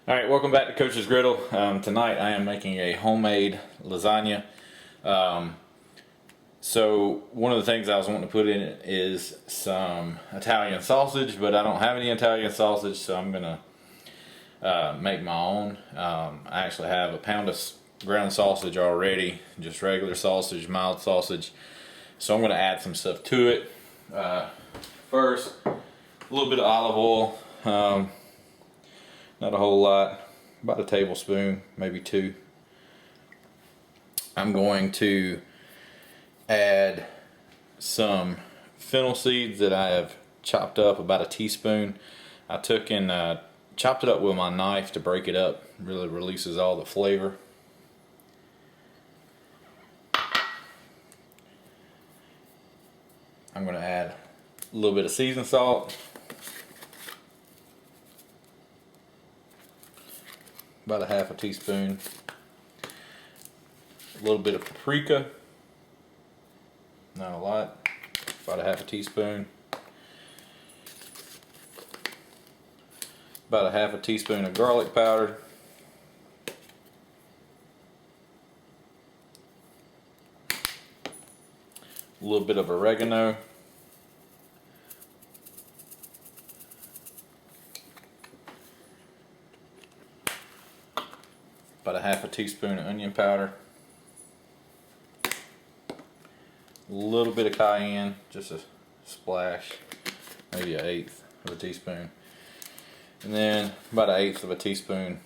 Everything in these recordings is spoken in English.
Alright, welcome back to Coach's Griddle. Tonight I am making a homemade lasagna. So one of the things I was wanting to put in it is some Italian sausage, but I don't have any Italian sausage, so I'm going to make my own. I actually have a pound of ground sausage already, just regular sausage, mild sausage. So I'm going to add some stuff to it. First, a little bit of olive oil. Not a whole lot, about a tablespoon, maybe two. I'm going to add some fennel seeds that I have chopped up, about a teaspoon. I took and chopped it up with my knife to break it up. It really releases all the flavor. I'm going to add a little bit of seasoned salt. About a half a teaspoon. A little bit of paprika. Not a lot. About a half a teaspoon. About a half a teaspoon of garlic powder. A little bit of oregano. About a half a teaspoon of onion powder, a little bit of cayenne, just a splash, maybe an eighth of a teaspoon, and then about an eighth of a teaspoon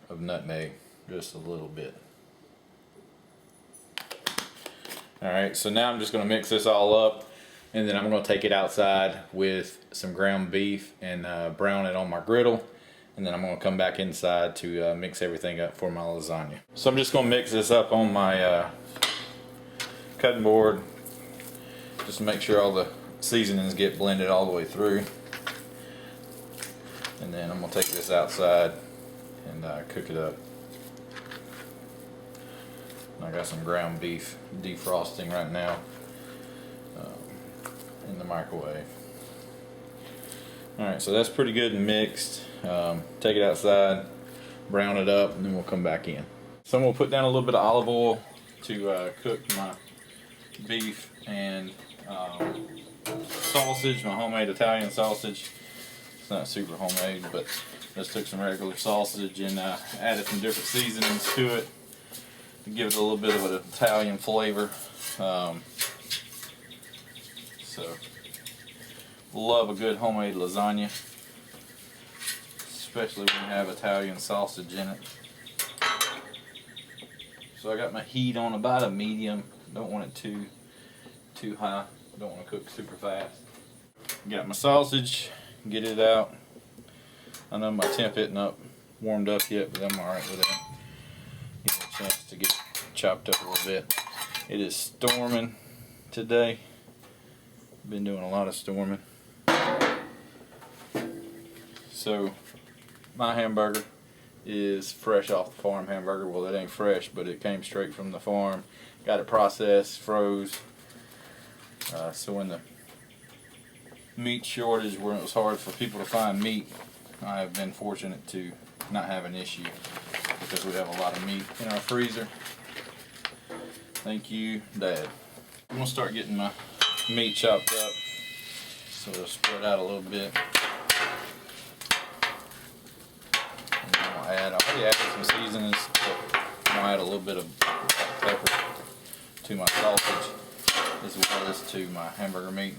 of nutmeg, just a little bit. Alright, so now I'm just going to mix this all up, and then I'm going to take it outside with some ground beef and brown it on my griddle. And then I'm going to come back inside to mix everything up for my lasagna. So I'm just going to mix this up on my cutting board, just to make sure all the seasonings get blended all the way through. And then I'm going to take this outside and cook it up. I got some ground beef defrosting right now in the microwave. Alright, so that's pretty good and mixed. Take it outside, brown it up, and then we'll come back in. So I'm going to put down a little bit of olive oil to cook my beef and sausage, my homemade Italian sausage. It's not super homemade, but just took some regular sausage and added some different seasonings to it to give it a little bit of an Italian flavor. So love a good homemade lasagna, especially when you have Italian sausage in it. So I got my heat on about a medium. Don't want it too high. Don't want to cook super fast. Got my sausage, get it out. I know my temp isn't warmed up yet, but I'm alright with that. Give it a chance to get chopped up a little bit. It is storming today. Been doing a lot of storming. So my hamburger is fresh off the farm hamburger. Well, it ain't fresh, but it came straight from the farm. Got it processed, froze. So in the meat shortage, where it was hard for people to find meat, I have been fortunate to not have an issue because we have a lot of meat in our freezer. Thank you, Dad. I'm gonna start getting my meat chopped up, so it'll spread out a little bit. I already added some seasonings, but I'm going to add a little bit of pepper to my sausage as well as to my hamburger meat.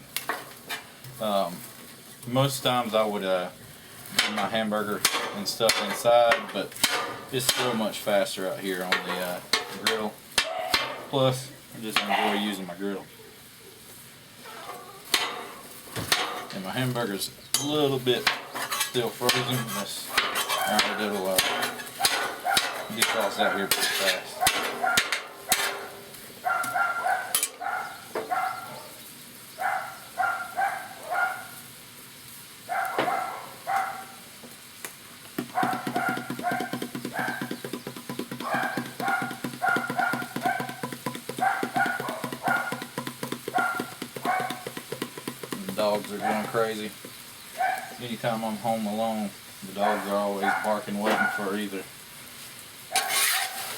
Most times I would do my hamburger and stuff inside, but it's so much faster out here on the griddle. Plus, I just enjoy using my griddle. And my hamburger's a little bit still frozen. Alright, it'll defrost out here pretty fast. The dogs are going crazy. Anytime I'm home alone, The dogs are always barking, waiting for either.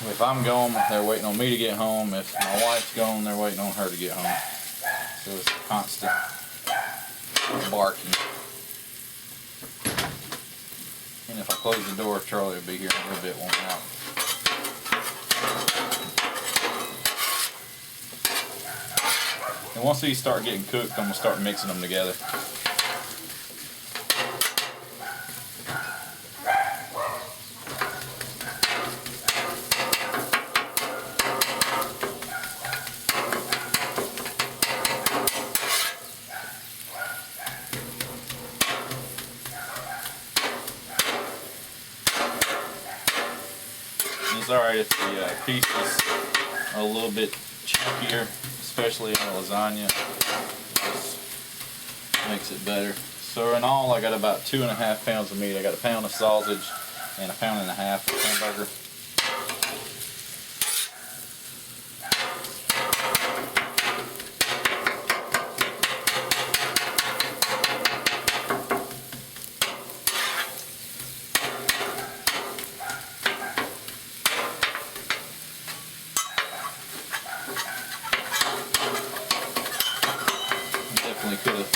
If I'm gone, they're waiting on me to get home. If my wife's gone, they're waiting on her to get home. So it's constant barking. And if I close the door, Charlie will be here in a little bit, won't out. And once these start getting cooked, I'm going to start mixing them together. It's alright if the pieces are a little bit chunkier, especially in a lasagna. Just makes it better. So in all, I got about 2.5 pounds of meat. I got a pound of sausage and 1.5 pounds of hamburger. Definitely could have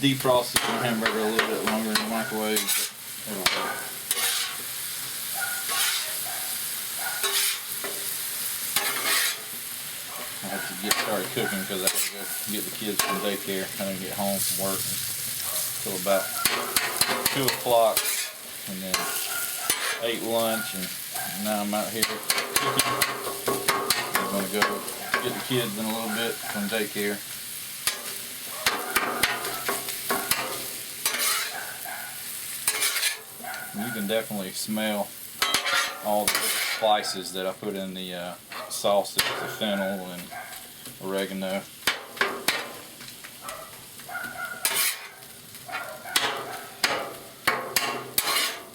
defrosted my hamburger a little bit longer in the microwave, but it'll work. I have to get started cooking because I have to go get the kids from daycare. I didn't get home from work until about 2 o'clock, and then ate lunch, and now I'm out here cooking. I'm going to go get the kids in a little bit from daycare. You can definitely smell all the spices that I put in the sauce, the fennel and oregano.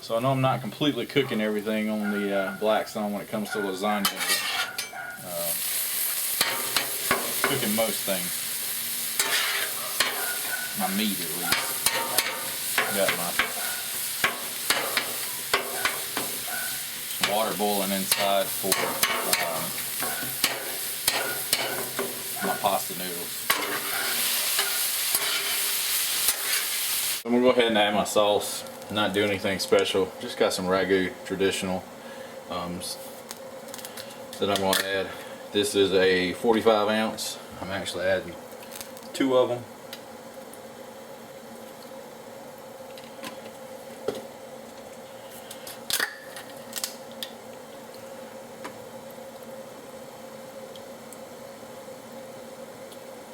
So I know I'm not completely cooking everything on the Blackstone when it comes to lasagna, but cooking most things. My meat at least. I got my water boiling inside for my pasta noodles. I'm going to go ahead and add my sauce. Not do anything special. Just got some ragu traditional that I'm going to add. This is a 45 ounce. I'm actually adding 2 of them.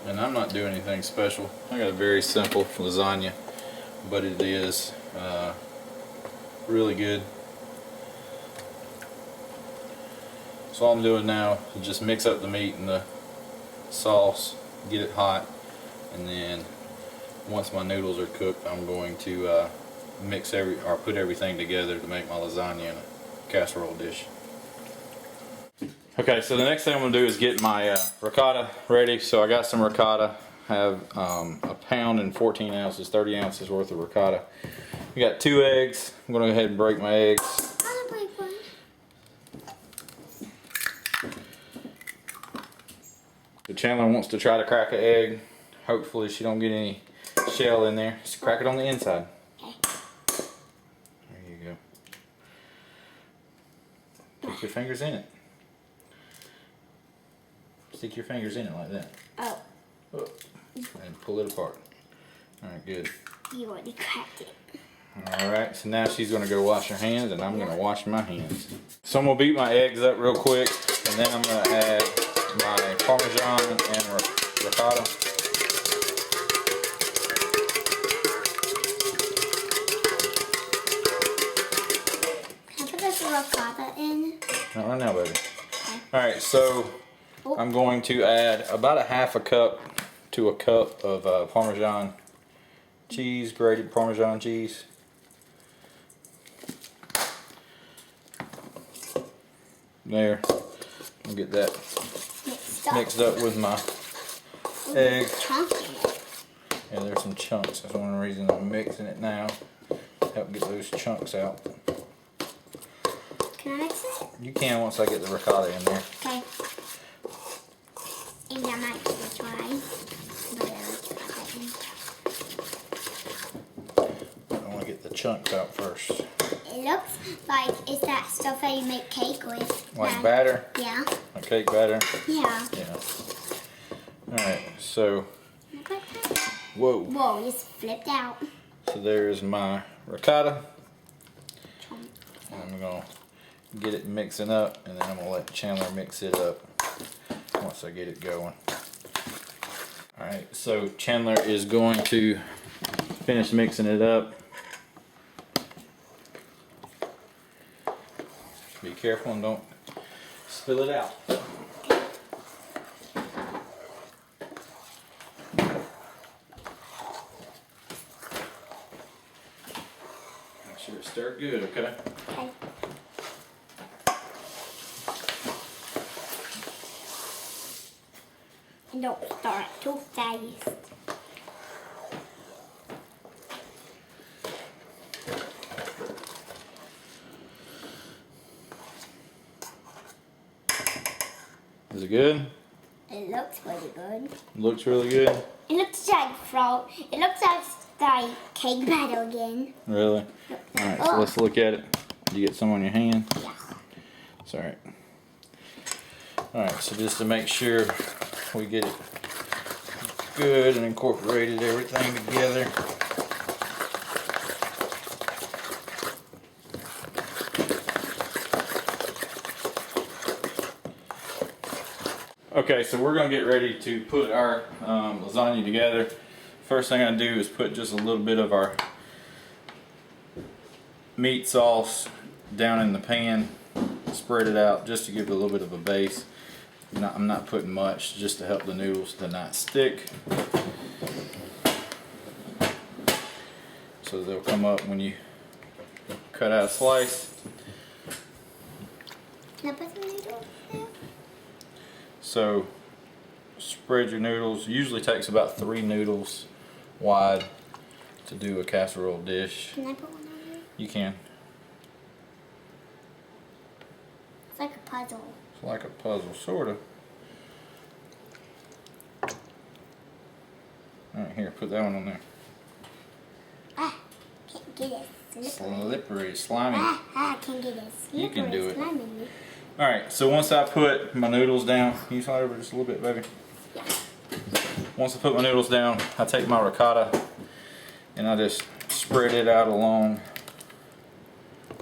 And I'm not doing anything special. I got a very simple lasagna, but it is really good. So all I'm doing now is just mix up the meat and the sauce, get it hot, and then once my noodles are cooked, I'm going to put everything together to make my lasagna in a casserole dish. Okay, so the next thing I'm going to do is get my ricotta ready. So I got some ricotta. I have 1 pound and 14 ounces, 30 ounces worth of ricotta. We got 2 eggs. I'm going to go ahead and break my eggs. So Chandler wants to try to crack an egg. Hopefully she don't get any shell in there. Just crack it on the inside. There you go. Stick your fingers in it. Stick your fingers in it like that. Oh. And pull it apart. Alright, good. You already cracked it. Alright, so now she's going to go wash her hands, and I'm going to wash my hands. So I'm going to beat my eggs up real quick, and then I'm going to add my Parmesan and ricotta. Can I put this ricotta in? Not right now, baby. Okay. Alright, so I'm going to add about 1/2 cup to a cup of Parmesan cheese, grated Parmesan cheese. There. I'll get that mixed up with my eggs. Yeah, there's some chunks. That's one reason I'm mixing it now. Help get those chunks out. Can I mix it? You can once I get the ricotta in there. Okay. And I might try. I want to get the chunks out first. It looks like it's that stuff that you make cake with. Like batter? Yeah. Like cake batter? Yeah. Yeah. Alright, so. Whoa. Whoa, it's flipped out. So there's my ricotta. And I'm going to get it mixing up, and then I'm going to let Chandler mix it up once I get it going. Alright, so Chandler is going to finish mixing it up. Be careful and don't spill it out. Make sure it's stirred good, okay? Okay. And don't start too fast. Is it good? It looks really good. Looks really good? It looks like it looks like cake batter again. Really? Alright, so let's look at it. You get some on your hand? Yeah. It's alright. Alright, so just to make sure we get it good and incorporated everything together. Okay, so we're going to get ready to put our lasagna together. First thing I do is put just a little bit of our meat sauce down in the pan, spread it out just to give it a little bit of a base. I'm not putting much, just to help the noodles to not stick. So they'll come up when you cut out a slice. Can I put some noodles there? So spread your noodles. Usually takes about 3 noodles wide to do a casserole dish. Can I put one on there? You can. It's like a puzzle. It's like a puzzle, sort of. Alright, here, put that one on there. Ah, can't get it. Slippery, slimy. I can't get it. Slippery, You can do it. slimy. Alright, so once I put my noodles down, can you slide over just a little bit, baby? Yeah. Once I put my noodles down, I take my ricotta and I just spread it out along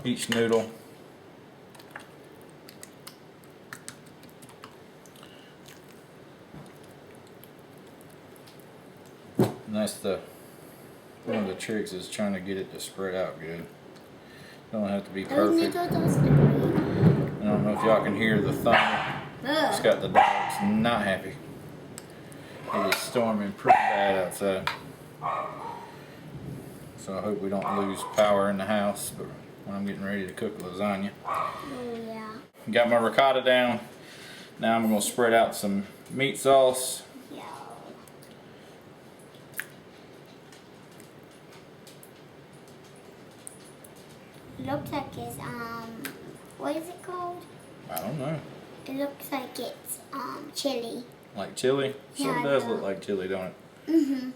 each noodle. And that's one of the tricks, is trying to get it to spread out good. Don't have to be perfect. I don't know if y'all can hear the thunder. It's got the dogs not happy. It is storming pretty bad outside. So I hope we don't lose power in the house, but when I'm getting ready to cook lasagna. Oh yeah. Got my ricotta down. Now I'm going to spread out some meat sauce. Yeah. Looks like it's what is it called? I don't know. It looks like it's chili. Like chili? Yeah, Sure I does know. look like chili, don't it? Mhm.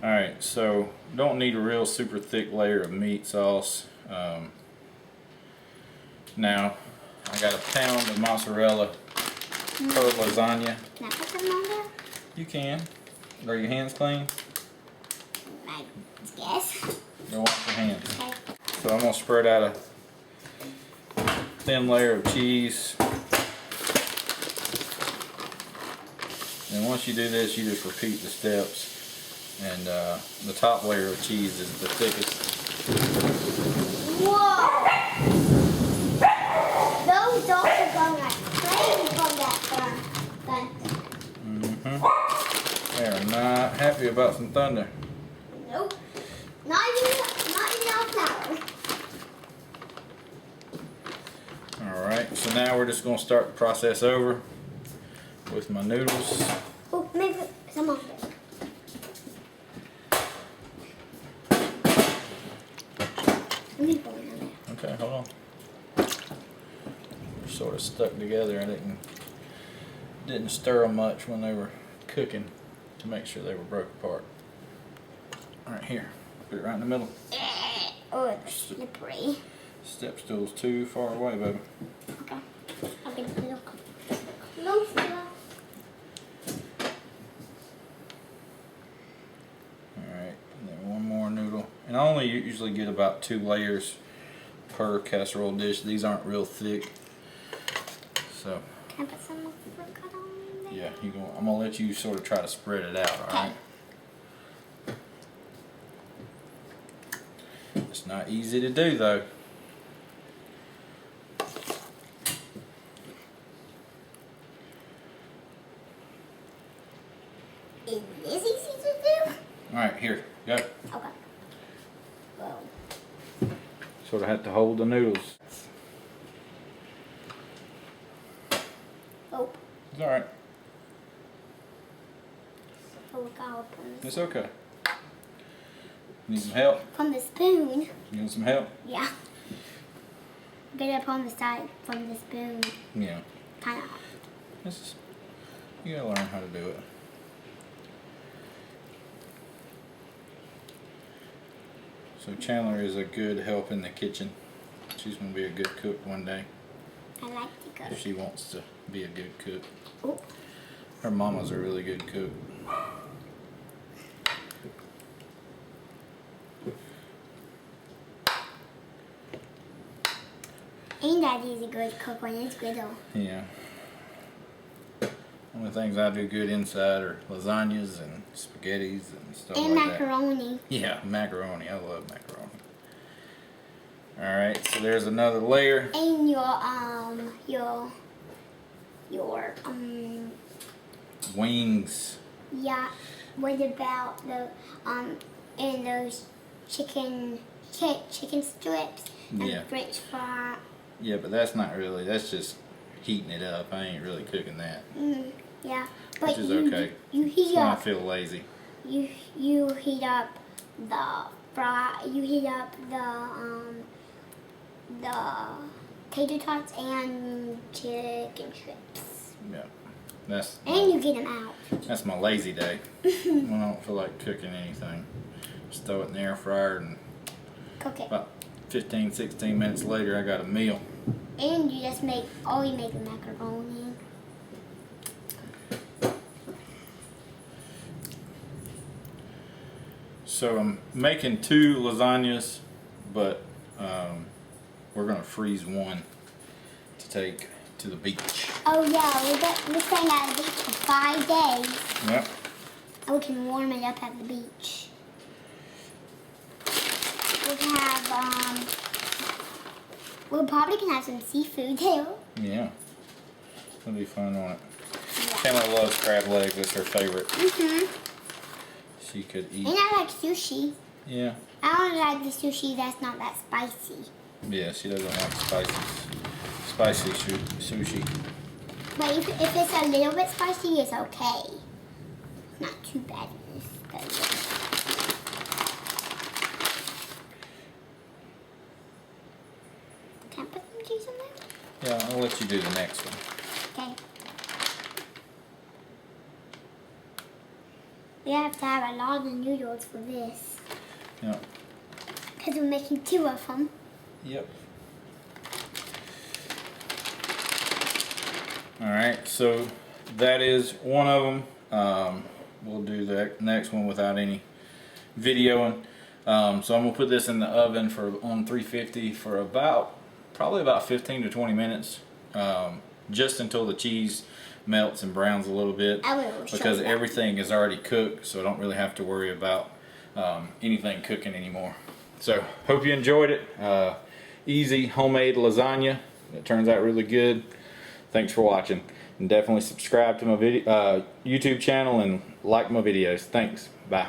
Alright, so don't need a real super thick layer of meat sauce. Now, I got a pound of mozzarella per lasagna. Can I put some on there? You can. Are your hands clean? I guess. Go wash your hands. Okay. So I'm going to spread out a thin layer of cheese. And once you do this, you just repeat the steps. And the top layer of cheese is the thickest. Whoa! Those dogs are going like crazy from that thunder. They are not happy about some thunder. Nope. Not even our flour. Alright, so now we're just going to start the process over. We're with my noodles. Oh, maybe some of it. Let me put it on there. Okay, hold on. They're sort of stuck together. I didn't stir them much when they were cooking to make sure they were broke apart. All right, here. Put it right in the middle. Oh, it's slippery. Step stool's too far away, baby. Okay. I'll get a little closer. Alright, and then one more noodle. And I only usually get about 2 layers per casserole dish. These aren't real thick. So, Can I put some avocado on there? yeah, I'm gonna let you sort of try to spread it out, alright? It's not easy to do though. Is this easy to do? Alright, here, go. Okay. Well, Sort of have to hold the noodles. oh, It's alright. avocado It's okay. Need some help? from the spoon. You want some help? Yeah. Get it on the side from the spoon. Yeah. Kind of. You gotta learn how to do it. So Chandler is a good help in the kitchen. She's gonna be a good cook one day I like to cook. if she wants to be a good cook. Oh, Her mama's a really good cook. and Daddy's a good cook when it's Griddle. Yeah. One of the things I do good inside are lasagnas and spaghettis and stuff And like macaroni. that. Yeah, macaroni. I love macaroni. Alright, so there's another layer. And your Wings. yeah. What about the and those chicken strips and Yeah. French fry? Yeah, but that's not really, that's just heating it up. I ain't really cooking that. Yeah, but Which is okay. You It's heat when I up. feel lazy. You heat up the fry. You heat up the tater tots and chicken strips, Yeah. That's and you get them out. that's my lazy day. When I don't feel like cooking anything. Just throw it in the air fryer and Cook it, about 15, 16 minutes later I got a meal. and you just make the macaroni. So I'm making 2 lasagnas, but we're gonna freeze one to take to the beach. Oh yeah, we're staying at the beach for 5 days, Yep. and we can warm it up at the beach. We can have we probably can have some seafood too. Yeah. It'll be fun on it. Yeah. Chandler loves crab legs. That's her favorite. Mhm. She could eat. And I like sushi. Yeah. I don't like the sushi that's not that spicy. Yeah, she doesn't like spicy sushi. But if it's a little bit spicy, it's okay. Not too bad. Can I put some cheese in there? Yeah, I'll let you do the next one. Okay. We have to have a lot of noodles for this. Yeah. Because we're making 2 of them. Yep. Alright, so that is one of them. We'll do the next one without any videoing. So I'm going to put this in the oven on 350 for probably about 15 to 20 minutes. Just until the cheese melts and browns a little bit. I will show Because you that. everything is already cooked, so I don't really have to worry about anything cooking anymore. So hope you enjoyed it. Easy homemade lasagna. It turns out really good. Thanks for watching, and definitely subscribe to my YouTube channel and like my videos. Thanks. Bye.